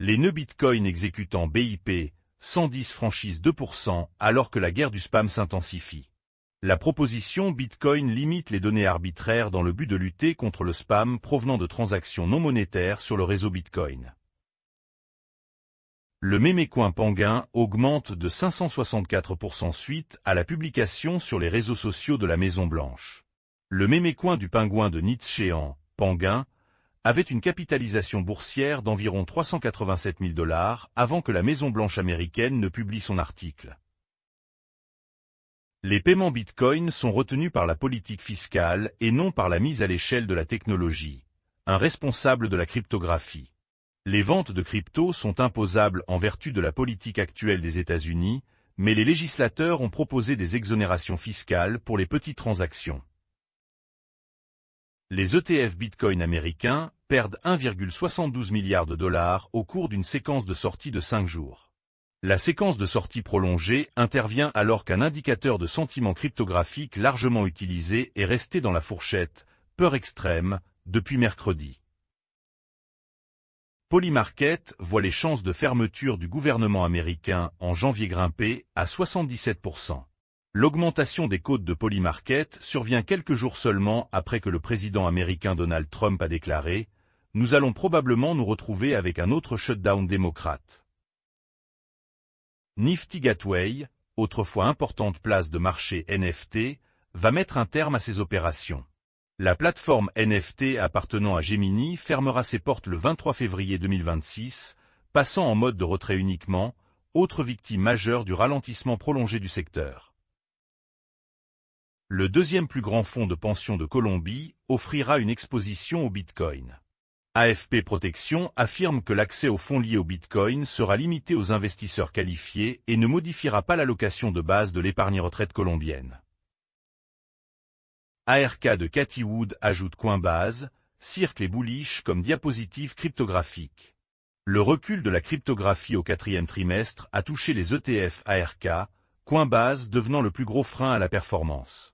Les nœuds Bitcoin exécutant BIP 110 franchissent 2% alors que la guerre du spam s'intensifie. La proposition Bitcoin limite les données arbitraires dans le but de lutter contre le spam provenant de transactions non monétaires sur le réseau Bitcoin. Le mémécoin Penguin augmente de 564% suite à la publication sur les réseaux sociaux de la Maison-Blanche. Le mémécoin du pingouin de Nietzschéan, Penguin, avait une capitalisation boursière d'environ 387 000 $ avant que la Maison-Blanche américaine ne publie son article. Les paiements Bitcoin sont retenus par la politique fiscale et non par la mise à l'échelle de la technologie, un responsable de la cryptographie. Les ventes de crypto sont imposables en vertu de la politique actuelle des États-Unis, mais les législateurs ont proposé des exonérations fiscales pour les petites transactions. Les ETF Bitcoin américains perdent 1,72 milliard de $ au cours d'une séquence de sortie de 5 jours. La séquence de sortie prolongée intervient alors qu'un indicateur de sentiment cryptographique largement utilisé est resté dans la fourchette « peur extrême » depuis mercredi. Polymarket voit les chances de fermeture du gouvernement américain en janvier grimper à 77%. L'augmentation des cotes de Polymarket survient quelques jours seulement après que le président américain Donald Trump a déclaré « Nous allons probablement nous retrouver avec un autre shutdown démocrate ». Nifty Gateway, autrefois importante place de marché NFT, va mettre un terme à ses opérations. La plateforme NFT appartenant à Gemini fermera ses portes le 23 février 2026, passant en mode de retrait uniquement, autre victime majeure du ralentissement prolongé du secteur. Le deuxième plus grand fonds de pension de Colombie offrira une exposition au Bitcoin. AFP Protection affirme que l'accès aux fonds liés au Bitcoin sera limité aux investisseurs qualifiés et ne modifiera pas l'allocation de base de l'épargne retraite colombienne. ARK de Cathie Wood ajoute Coinbase, Circle et Bullish comme diapositive cryptographique. Le recul de la cryptographie au quatrième trimestre a touché les ETF ARK, Coinbase devenant le plus gros frein à la performance.